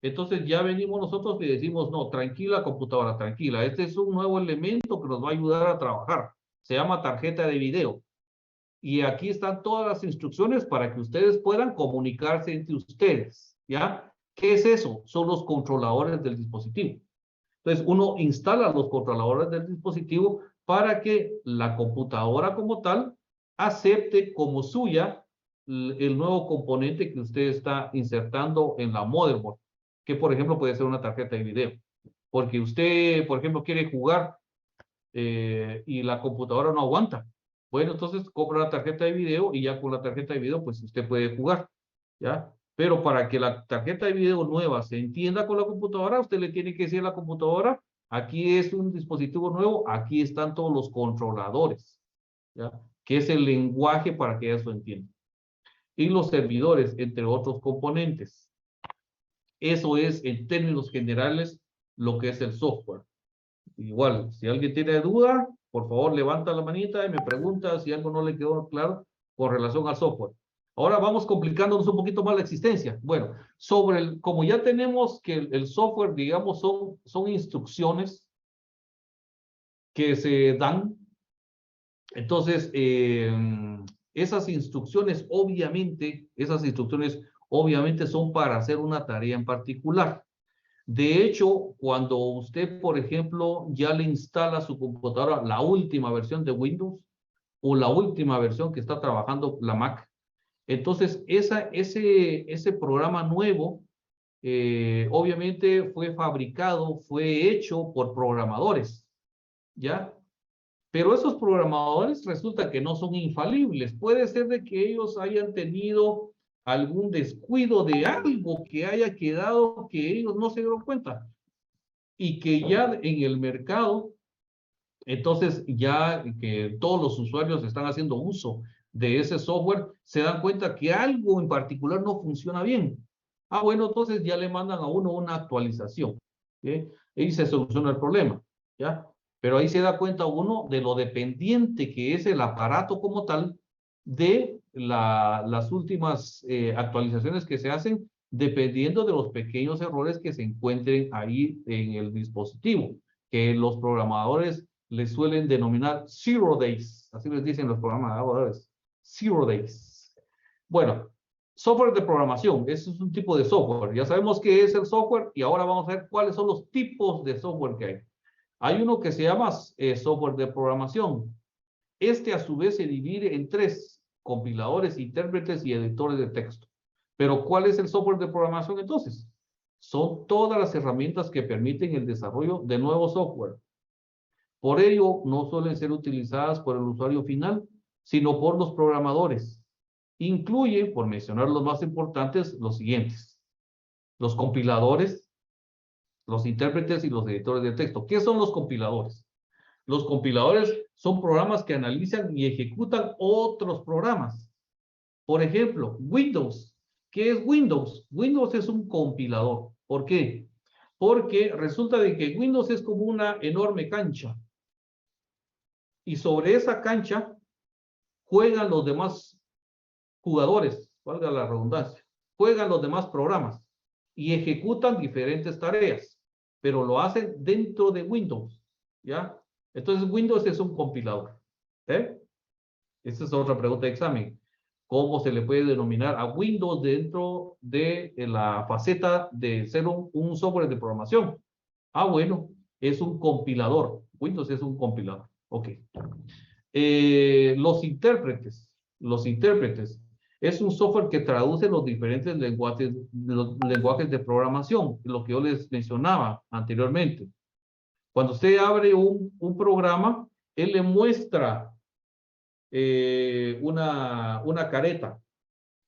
Entonces ya venimos nosotros y decimos, no, tranquila computadora, tranquila. Este es un nuevo elemento que nos va a ayudar a trabajar. Se llama tarjeta de video. Y aquí están todas las instrucciones para que ustedes puedan comunicarse entre ustedes, ¿ya? ¿Qué es eso? Son los controladores del dispositivo. Entonces uno instala los controladores del dispositivo para que la computadora como tal acepte como suya el nuevo componente que usted está insertando en la motherboard, que por ejemplo puede ser una tarjeta de video, porque usted, por ejemplo, quiere jugar y la computadora no aguanta. Bueno, entonces compra la tarjeta de video y ya con la tarjeta de video, pues usted puede jugar, ¿ya? Pero para que la tarjeta de video nueva se entienda con la computadora, usted le tiene que decir a la computadora, aquí es un dispositivo nuevo, aquí están todos los controladores, ¿ya? Que es el lenguaje para que eso entienda. Y los servidores, entre otros componentes. Eso es, en términos generales, lo que es el software. Igual, si alguien tiene duda, por favor, levanta la manita y me pregunta si algo no le quedó claro con relación al software. Ahora vamos complicándonos un poquito más la existencia. Bueno, como ya tenemos que el software, digamos, son instrucciones que se dan. Entonces, esas instrucciones obviamente son para hacer una tarea en particular. De hecho, cuando usted, por ejemplo, ya le instala a su computadora la última versión de Windows o la última versión que está trabajando la Mac, entonces ese programa nuevo obviamente fue hecho por programadores, ¿ya? Pero esos programadores resulta que no son infalibles. Puede ser de que ellos hayan tenido algún descuido de algo que haya quedado que ellos no se dieron cuenta. Y que ya en el mercado, entonces ya que todos los usuarios están haciendo uso de ese software, se dan cuenta que algo en particular no funciona bien. Ah, bueno, entonces ya le mandan a uno una actualización, ¿sí? Y se soluciona el problema, ¿ya? Pero ahí se da cuenta uno de lo dependiente que es el aparato como tal de las últimas actualizaciones que se hacen, dependiendo de los pequeños errores que se encuentren ahí en el dispositivo, que los programadores les suelen denominar 0 days, así les dicen los programadores, 0 days. Bueno, software de programación, ese es un tipo de software. Ya sabemos qué es el software y ahora vamos a ver cuáles son los tipos de software que hay. Hay uno que se llama software de programación. Este a su vez se divide en 3, compiladores, intérpretes y editores de texto. Pero ¿cuál es el software de programación entonces? Son todas las herramientas que permiten el desarrollo de nuevo software. Por ello, no suelen ser utilizadas por el usuario final, sino por los programadores. Incluye, por mencionar los más importantes, los siguientes: los compiladores, los intérpretes y los editores de texto. ¿Qué son los compiladores? Los compiladores son programas que analizan y ejecutan otros programas. Por ejemplo, Windows. ¿Qué es Windows? Windows es un compilador. ¿Por qué? Porque resulta de que Windows es como una enorme cancha. Y sobre esa cancha juegan los demás jugadores, valga la redundancia. Juegan los demás programas y ejecutan diferentes tareas, pero lo hacen dentro de Windows, ¿ya? Entonces Windows es un compilador, ¿eh? Esa es otra pregunta de examen. ¿Cómo se le puede denominar a Windows dentro de la faceta de ser un software de programación? Ah, bueno, es un compilador. Windows es un compilador. Ok. Los intérpretes. Es un software que traduce los diferentes lenguajes de programación, lo que yo les mencionaba anteriormente. Cuando usted abre un programa, él le muestra una careta,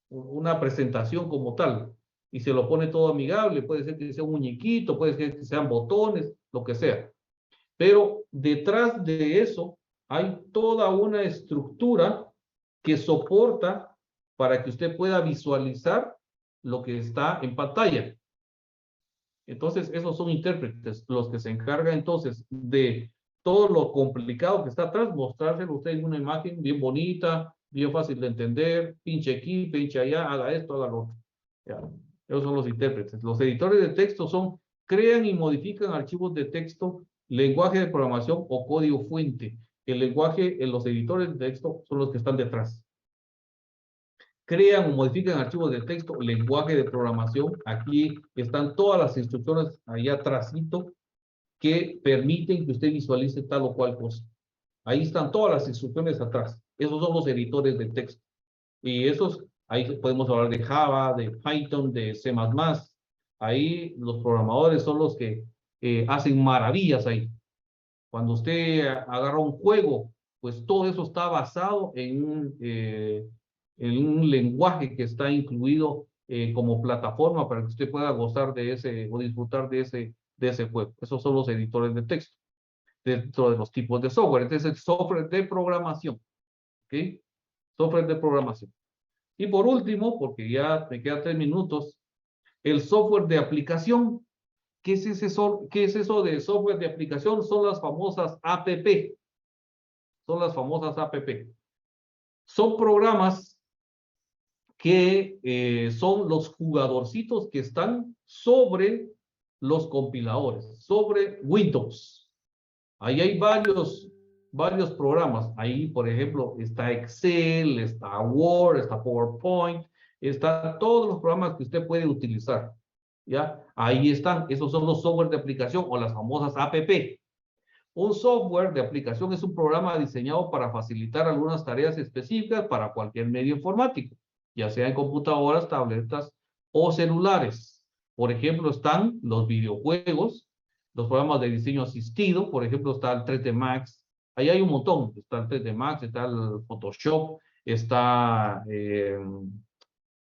una presentación como tal, y se lo pone todo amigable. Puede ser que sea un muñequito, puede ser que sean botones, lo que sea. Pero detrás de eso hay toda una estructura que soporta para que usted pueda visualizar lo que está en pantalla. Entonces, esos son intérpretes los que se encargan entonces de todo lo complicado que está atrás, mostrárselo a usted en una imagen bien bonita, bien fácil de entender, pinche aquí, pinche allá, haga esto, haga lo otro. Ya. Esos son los intérpretes. Los editores de texto crean y modifican archivos de texto, lenguaje de programación o código fuente. El lenguaje, los editores de texto son los que están detrás. Crean o modifican archivos de texto, lenguaje de programación. Aquí están todas las instrucciones allá atrásito que permiten que usted visualice tal o cual cosa. Ahí están todas las instrucciones atrás. Esos son los editores de texto. Y ahí podemos hablar de Java, de Python, de C++. Ahí los programadores son los que hacen maravillas ahí. Cuando usted agarra un juego, pues todo eso está basado en un lenguaje que está incluido como plataforma para que usted pueda gozar de ese o disfrutar de ese juego. Esos son los editores de texto dentro de los tipos de software. Entonces, el software de programación. ¿Ok? Software de programación. Y por último, porque ya me quedan 3 minutos, el software de aplicación. ¿Qué es eso de software de aplicación? Son las famosas APP. Son las famosas APP. Son programas que son los jugadorcitos que están sobre los compiladores, sobre Windows. Ahí hay varios programas. Ahí, por ejemplo, está Excel, está Word, está PowerPoint, está todos los programas que usted puede utilizar. ¿Ya? Ahí están. Esos son los software de aplicación o las famosas APP. Un software de aplicación es un programa diseñado para facilitar algunas tareas específicas para cualquier medio informático, ya sea en computadoras, tabletas o celulares. Por ejemplo, están los videojuegos, los programas de diseño asistido. Por ejemplo, está el 3D Max. Ahí hay un montón. Está el 3D Max, está el Photoshop, está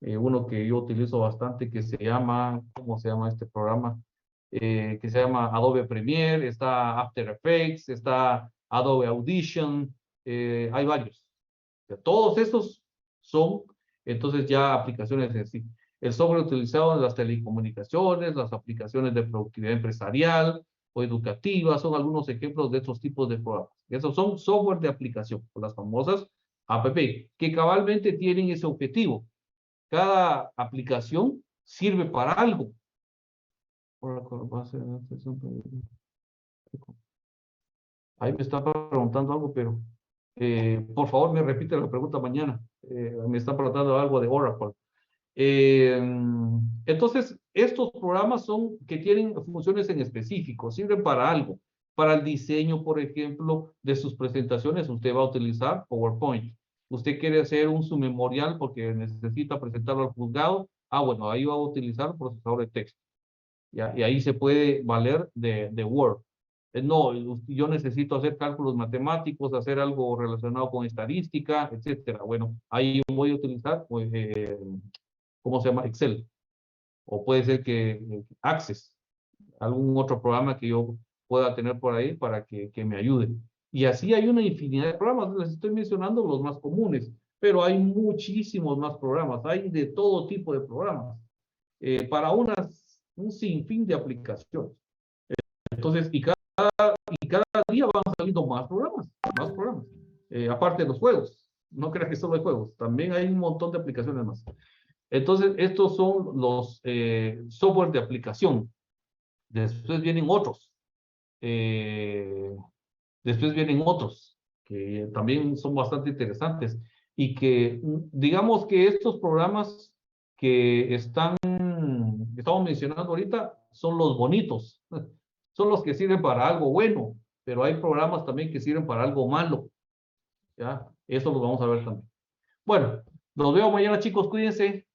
uno que yo utilizo bastante que se llama, ¿cómo se llama este programa? Que se llama Adobe Premiere, está After Effects, está Adobe Audition, hay varios. Todos esos son, entonces, ya aplicaciones en sí. El software utilizado en las telecomunicaciones, las aplicaciones de productividad empresarial o educativa, son algunos ejemplos de estos tipos de programas. Esos son software de aplicación, las famosas APP, que cabalmente tienen ese objetivo. Cada aplicación sirve para algo. Ahí me está preguntando algo, pero por favor me repite la pregunta mañana. Me están preguntando algo de Oracle. Entonces, estos programas que tienen funciones en específico, sirven para algo. Para el diseño, por ejemplo, de sus presentaciones, usted va a utilizar PowerPoint. Usted quiere hacer un submemorial porque necesita presentarlo al juzgado. Bueno, ahí va a utilizar procesador de texto. ¿Ya? Y ahí se puede valer de Word. No, yo necesito hacer cálculos matemáticos, hacer algo relacionado con estadística, etcétera. Bueno, ahí voy a utilizar, pues, ¿cómo se llama? Excel. O puede ser que Access, algún otro programa que yo pueda tener por ahí para que me ayude. Y así hay una infinidad de programas. Les estoy mencionando los más comunes, pero hay muchísimos más programas. Hay de todo tipo de programas. Para un sinfín de aplicaciones. Entonces, y cada día van saliendo más programas. Aparte de los juegos. No creas que solo hay juegos. También hay un montón de aplicaciones más. Entonces, estos son los software de aplicación. Después vienen otros. Que también son bastante interesantes. Y que, digamos que estos programas que estamos mencionando ahorita son los bonitos. Son los que sirven para algo bueno. Pero hay programas también que sirven para algo malo. ¿Ya? Eso lo vamos a ver también. Bueno, Los veo mañana, chicos, cuídense.